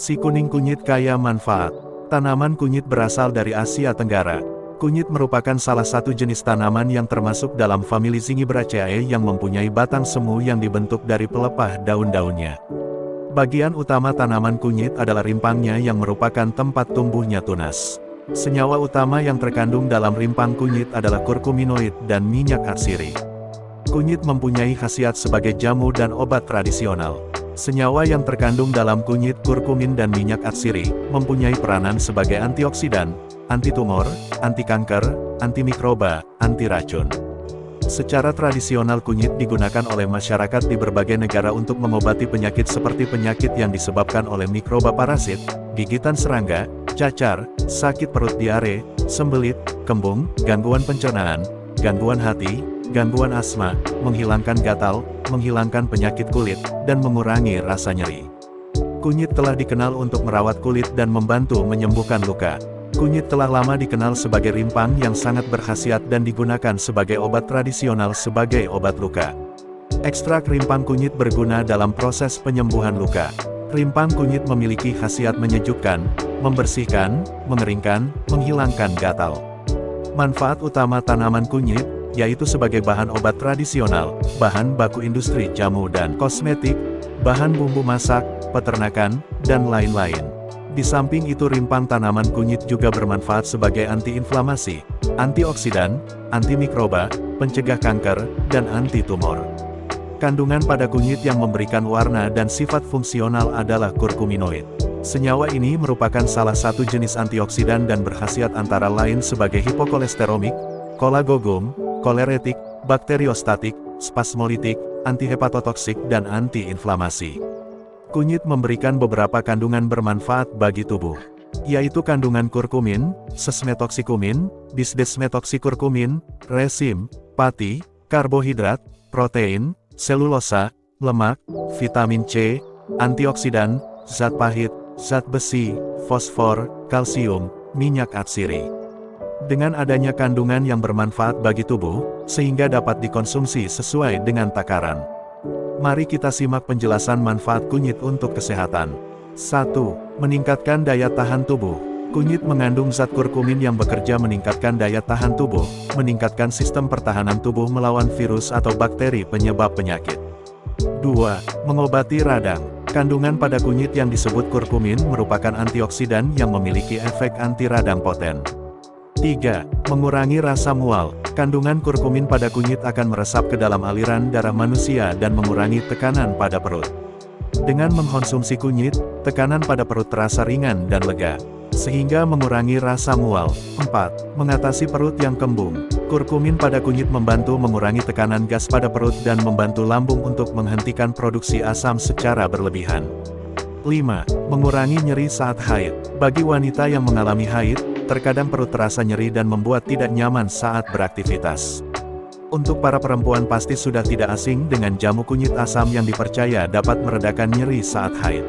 Si kuning kunyit kaya manfaat. Tanaman kunyit berasal dari Asia Tenggara. Kunyit merupakan salah satu jenis tanaman yang termasuk dalam famili Zingiberaceae yang mempunyai batang semu yang dibentuk dari pelepah daun-daunnya. Bagian utama tanaman kunyit adalah rimpangnya yang merupakan tempat tumbuhnya tunas. Senyawa utama yang terkandung dalam rimpang kunyit adalah kurkuminoid dan minyak atsiri. Kunyit mempunyai khasiat sebagai jamu dan obat tradisional. Senyawa yang terkandung dalam kunyit, kurkumin dan minyak atsiri, mempunyai peranan sebagai antioksidan, anti-tumor, anti-kanker, anti-mikroba, anti-racun. Secara tradisional kunyit digunakan oleh masyarakat di berbagai negara untuk mengobati penyakit seperti penyakit yang disebabkan oleh mikroba parasit, gigitan serangga, cacar, sakit perut diare, sembelit, kembung, gangguan pencernaan, gangguan hati, gangguan asma, menghilangkan gatal, menghilangkan penyakit kulit, dan mengurangi rasa nyeri. Kunyit telah dikenal untuk merawat kulit dan membantu menyembuhkan luka. Kunyit telah lama dikenal sebagai rimpang yang sangat berkhasiat dan digunakan sebagai obat tradisional sebagai obat luka. Ekstrak rimpang kunyit berguna dalam proses penyembuhan luka. Rimpang kunyit memiliki khasiat menyejukkan, membersihkan, mengeringkan, menghilangkan gatal. Manfaat utama tanaman kunyit yaitu sebagai bahan obat tradisional, bahan baku industri jamu dan kosmetik, bahan bumbu masak, peternakan, dan lain-lain. Di samping itu rimpang tanaman kunyit juga bermanfaat sebagai anti-inflamasi, antioksidan, antimikroba, pencegah kanker, dan anti-tumor. Kandungan pada kunyit yang memberikan warna dan sifat fungsional adalah kurkuminoid. Senyawa ini merupakan salah satu jenis antioksidan dan berkhasiat antara lain sebagai hipokolesteromik, kolagogum, koleretik, bakteriostatik, spasmolitik, antihepatotoksik dan antiinflamasi. Kunyit memberikan beberapa kandungan bermanfaat bagi tubuh, yaitu kandungan kurkumin, sesmetoksikumin, bisdesmetoksikurkumin, resin, pati, karbohidrat, protein, selulosa, lemak, vitamin C, antioksidan, zat pahit, zat besi, fosfor, kalsium, minyak atsiri. Dengan adanya kandungan yang bermanfaat bagi tubuh, sehingga dapat dikonsumsi sesuai dengan takaran. Mari kita simak penjelasan manfaat kunyit untuk kesehatan. 1. Meningkatkan daya tahan tubuh. Kunyit mengandung zat kurkumin yang bekerja meningkatkan daya tahan tubuh, meningkatkan sistem pertahanan tubuh melawan virus atau bakteri penyebab penyakit. 2. Mengobati radang. Kandungan pada kunyit yang disebut kurkumin merupakan antioksidan yang memiliki efek anti radang poten. 3. Mengurangi rasa mual. Kandungan kurkumin pada kunyit akan meresap ke dalam aliran darah manusia dan mengurangi tekanan pada perut. Dengan mengkonsumsi kunyit, tekanan pada perut terasa ringan dan lega, sehingga mengurangi rasa mual. 4. Mengatasi perut yang kembung. Kurkumin pada kunyit membantu mengurangi tekanan gas pada perut dan membantu lambung untuk menghentikan produksi asam secara berlebihan. 5. Mengurangi nyeri saat haid. Bagi wanita yang mengalami haid, terkadang perut terasa nyeri dan membuat tidak nyaman saat beraktivitas. Untuk para perempuan pasti sudah tidak asing dengan jamu kunyit asam yang dipercaya dapat meredakan nyeri saat haid.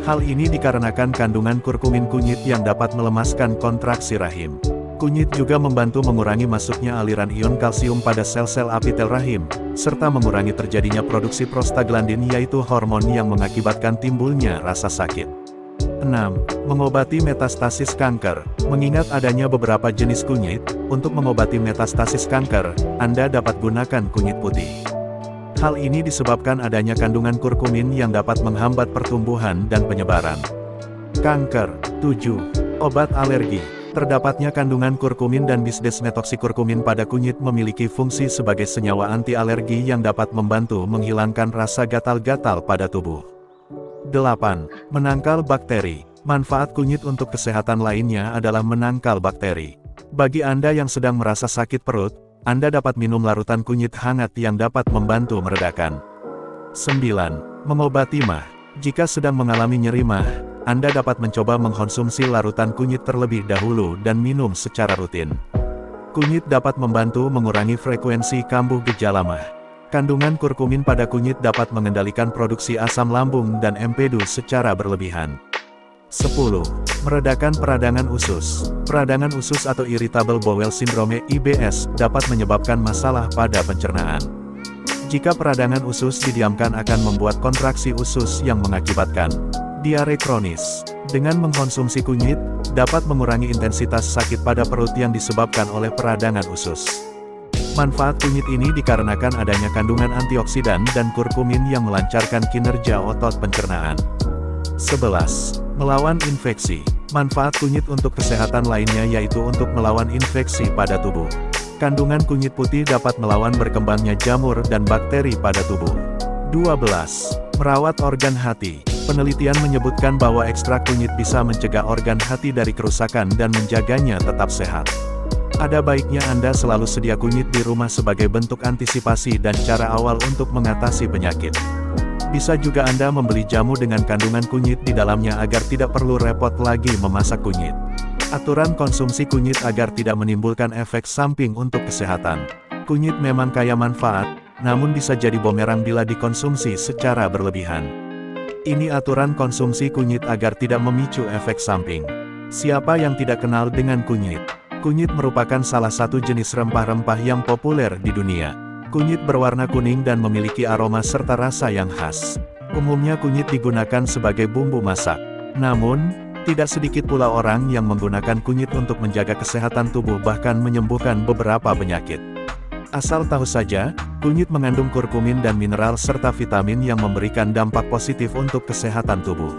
Hal ini dikarenakan kandungan kurkumin kunyit yang dapat melemaskan kontraksi rahim. Kunyit juga membantu mengurangi masuknya aliran ion kalsium pada sel-sel apitel rahim, serta mengurangi terjadinya produksi prostaglandin yaitu hormon yang mengakibatkan timbulnya rasa sakit. 6. Mengobati metastasis kanker. Mengingat adanya beberapa jenis kunyit, untuk mengobati metastasis kanker, Anda dapat gunakan kunyit putih. Hal ini disebabkan adanya kandungan kurkumin yang dapat menghambat pertumbuhan dan penyebaran kanker. 7. Obat alergi. Terdapatnya kandungan kurkumin dan bisdesmetoksikurkumin pada kunyit memiliki fungsi sebagai senyawa anti alergi yang dapat membantu menghilangkan rasa gatal-gatal pada tubuh. 8. Menangkal bakteri. Manfaat kunyit untuk kesehatan lainnya adalah menangkal bakteri. Bagi Anda yang sedang merasa sakit perut, Anda dapat minum larutan kunyit hangat yang dapat membantu meredakan. 9. Mengobati mah. Jika sedang mengalami nyeri mah, Anda dapat mencoba mengkonsumsi larutan kunyit terlebih dahulu dan minum secara rutin. Kunyit dapat membantu mengurangi frekuensi kambuh gejala mah. Kandungan kurkumin pada kunyit dapat mengendalikan produksi asam lambung dan empedu secara berlebihan. 10. Meredakan peradangan usus. Peradangan usus atau irritable bowel syndrome (IBS) dapat menyebabkan masalah pada pencernaan. Jika peradangan usus didiamkan akan membuat kontraksi usus yang mengakibatkan Diare kronis. Dengan mengkonsumsi kunyit, dapat mengurangi intensitas sakit pada perut yang disebabkan oleh peradangan usus. Manfaat kunyit ini dikarenakan adanya kandungan antioksidan dan kurkumin yang melancarkan kinerja otot pencernaan. 11. Melawan infeksi. Manfaat kunyit untuk kesehatan lainnya yaitu untuk melawan infeksi pada tubuh. Kandungan kunyit putih dapat melawan berkembangnya jamur dan bakteri pada tubuh. 12. Merawat organ hati. Penelitian menyebutkan bahwa ekstrak kunyit bisa mencegah organ hati dari kerusakan dan menjaganya tetap sehat. Ada baiknya Anda selalu sedia kunyit di rumah sebagai bentuk antisipasi dan cara awal untuk mengatasi penyakit. Bisa juga Anda membeli jamu dengan kandungan kunyit di dalamnya agar tidak perlu repot lagi memasak kunyit. Aturan konsumsi kunyit agar tidak menimbulkan efek samping untuk kesehatan. Kunyit memang kaya manfaat, namun bisa jadi bumerang bila dikonsumsi secara berlebihan. Ini aturan konsumsi kunyit agar tidak memicu efek samping. Siapa yang tidak kenal dengan kunyit? Kunyit merupakan salah satu jenis rempah-rempah yang populer di dunia. Kunyit berwarna kuning dan memiliki aroma serta rasa yang khas. Umumnya kunyit digunakan sebagai bumbu masak. Namun, tidak sedikit pula orang yang menggunakan kunyit untuk menjaga kesehatan tubuh bahkan menyembuhkan beberapa penyakit. Asal tahu saja, kunyit mengandung kurkumin dan mineral serta vitamin yang memberikan dampak positif untuk kesehatan tubuh.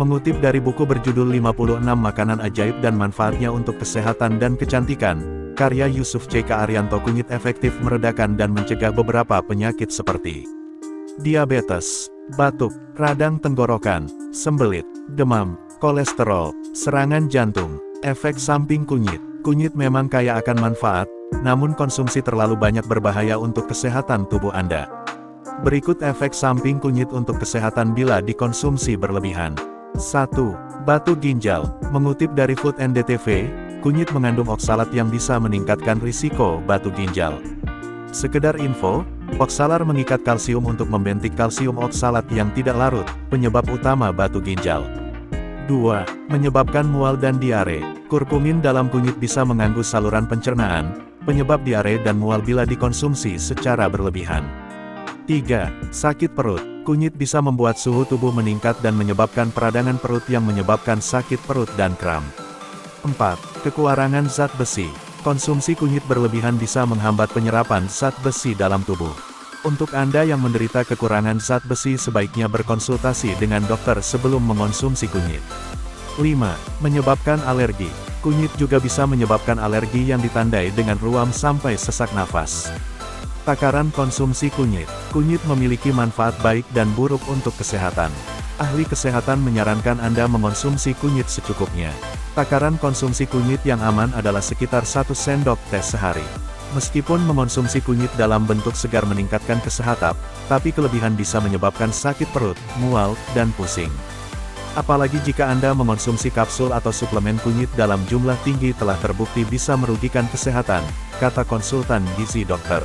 Mengutip dari buku berjudul 56 Makanan Ajaib dan Manfaatnya untuk Kesehatan dan Kecantikan, karya Yusuf C. Arianto, kunyit efektif meredakan dan mencegah beberapa penyakit seperti diabetes, batuk, radang tenggorokan, sembelit, demam, kolesterol, serangan jantung. Efek samping kunyit. Kunyit memang kaya akan manfaat, namun konsumsi terlalu banyak berbahaya untuk kesehatan tubuh Anda. Berikut efek samping kunyit untuk kesehatan bila dikonsumsi berlebihan. 1. Batu ginjal. Mengutip dari Food and DTV, kunyit mengandung oksalat yang bisa meningkatkan risiko batu ginjal. Sekedar info, oksalar mengikat kalsium untuk membentik kalsium oksalat yang tidak larut, penyebab utama batu ginjal. 2. Menyebabkan mual dan diare. Kurkumin dalam kunyit bisa mengganggu saluran pencernaan, penyebab diare dan mual bila dikonsumsi secara berlebihan. 3. Sakit perut. Kunyit bisa membuat suhu tubuh meningkat dan menyebabkan peradangan perut yang menyebabkan sakit perut dan kram. 4. Kekurangan zat besi. Konsumsi kunyit berlebihan bisa menghambat penyerapan zat besi dalam tubuh. Untuk Anda yang menderita kekurangan zat besi sebaiknya berkonsultasi dengan dokter sebelum mengonsumsi kunyit. 5. Menyebabkan alergi. Kunyit juga bisa menyebabkan alergi yang ditandai dengan ruam sampai sesak nafas. Takaran konsumsi kunyit. Kunyit memiliki manfaat baik dan buruk untuk kesehatan. Ahli kesehatan menyarankan Anda mengonsumsi kunyit secukupnya. Takaran konsumsi kunyit yang aman adalah sekitar 1 sendok teh sehari. Meskipun mengonsumsi kunyit dalam bentuk segar meningkatkan kesehatan, tapi kelebihan bisa menyebabkan sakit perut, mual, dan pusing. Apalagi jika Anda mengonsumsi kapsul atau suplemen kunyit dalam jumlah tinggi telah terbukti bisa merugikan kesehatan, kata konsultan gizi dokter.